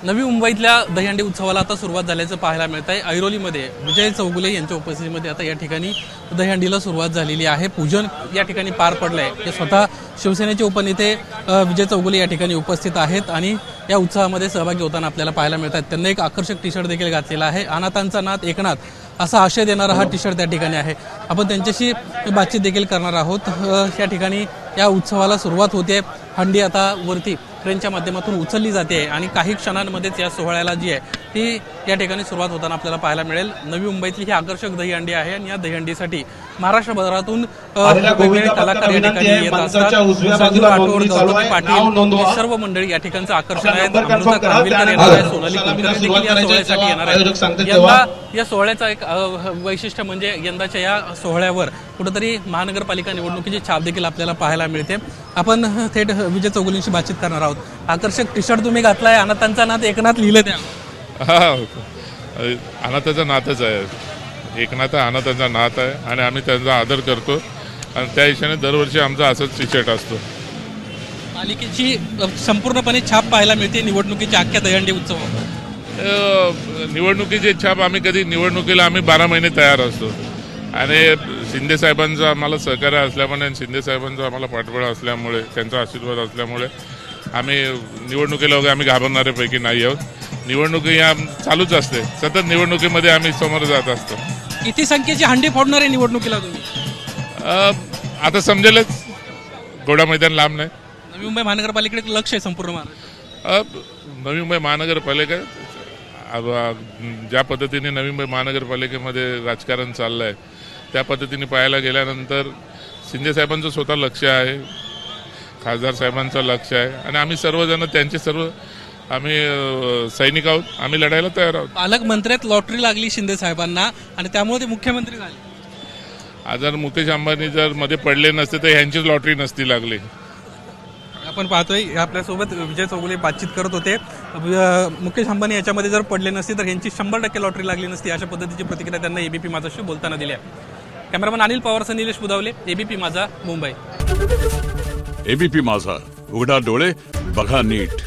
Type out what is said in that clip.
नवी मुंबईतल्या दहीहंडी उत्सवाला आता सुरुवात झाल्याचं पाहायला मिळत आहे। ऐरोलीमध्ये विजय चौगुले यांच्या उपस्थितीमध्ये आता या ठिकाणी दहीहंडीला सुरुवात झालेली आहे। पूजन या ठिकाणी पार पडलंय। हे स्वतः शिवसेनेचे उपनेते विजय चौगुले या ठिकाणी उपस्थित आहेत आणि या उत्सवामध्ये सहभागी होताना आपल्याला पाहायला मिळत आहेत। त्यांनी एक आकर्षक टी शर्ट देखील घातलेला आहे। अनाथांचा नाथ एकनाथ असा आशय देणारा हा टी शर्ट त्या ठिकाणी आहे। आपण त्यांच्याशी बातचीत देखील करणार आहोत। या ठिकाणी या उत्सवाला सुरुवात होते। हंडी आता वरती ट्रेनच्या माध्यमातून उचलली जाते आणि काही क्षणांमध्येच या सोहळ्याला जी आहे ती या ठिकाणी सुरुवात होताना आपल्याला पाहायला मिळेल। नवी मुंबईतली ही आकर्षक दहीहंडी आहे आणि या दहीहंडीसाठी महाराष्ट्रभरातून वेगवेगळे कलाकार या ठिकाणी येत असतात। संजू राठोड, गौतमी पाटील ही सर्व मंडळी या ठिकाणचं आकर्षण आहेत। अमृता कानविलकर येणार आहे, सोनाली कुलकर्णी देखील या सोहळ्यासाठी येणार आहे। यंदा या सोहळ्याचा एक वैशिष्ट्य म्हणजे यंदाच्या या सोहळ्यावर कुठेतरी महानगरपालिका निवडणुकीची छाप देखील आपल्याला पाहायला मिळते। आपण थेट विजय चौगुलेंशी बातचीत करणार आहोत। आकर्षक टी शर्ट तुम्ही घातलाय, अनाथांचा नाथ एकनाथ लिहिलं त्या। अनाथाचा नाथच आहे, एकनाथ अनाथांचा नाथ आहे आणि आम्ही त्यांचा आदर करतो आणि त्या हिशोबाने दरवर्षी आमचा असंच टी शर्ट असतो। पालिकेची संपूर्णपणे छाप पाहायला मिळते निवडणुकीच्या अख्ख्या दहीहंडी उत्सवावर। निवडणुकीची छाप आम्ही कधी निवडणुकीला आम्ही 12 महिने तयार असतो आणि शिंदे साहेबांचं आम्हाला सहकार्य असल्यामुळे, शिंदे साहेबांचा आम्हाला पाठबळ असल्यामुळे, त्यांचा आशीर्वाद असल्यामुळे आम्ही निवडणुकीला वगैरे आम्ही घाबरणाऱ्यापैकी नाही आहोत। निवडणुकी या चालूच असते, सतत निवडणुकीमध्ये आम्ही समोर जात असतो। किती संख्येची हंडी फोडणार आहे निवडणुकीला तुम्ही? आता समजेलच, घोडा मैदान लांब नाही। नवी मुंबई महानगरपालिकेकडे लक्ष आहे संपूर्ण महाराष्ट्र। नवी मुंबई महानगरपालिका ज्या पद्धतीने नवी मुंबई महानगरपालिकेमध्ये राजकारण चाललं आहे त्या पद्धतीने पाहायला गेल्यानंतर शिंदे साहेबांचं स्वतः लक्ष आहे, खासदार साहेबांचं लक्ष आहे आणि आम्ही सर्वजण त्यांचे सर्व आम्ही सैनिक आहोत, आम्ही लढायला तयार आहोत। पालकमंत्र्यात लॉटरी लागली शिंदे साहेबांना आणि त्यामुळे ते मुख्यमंत्री झाले। जर मुकेश अंबानी जर मध्ये पडले नसते तर ह्यांचीच लॉटरी नसती लागली। आपण पाहतोय आपल्यासोबत विजय चौगुले बातचीत करत होते। मुकेश अंबानी याच्यामध्ये जर पडले नसते तर यांची 100% लॉटरी लागली नसती, अशा पद्धतीची प्रतिक्रिया त्यांना एबीपी माझाशी बोलताना दिली आहे। कॅमेरामन अनिल पवारसह निलेश बुधावले, एबीपी माझा, मुंबई। एबीपी माझा, उघडा डोळे बघा नीट।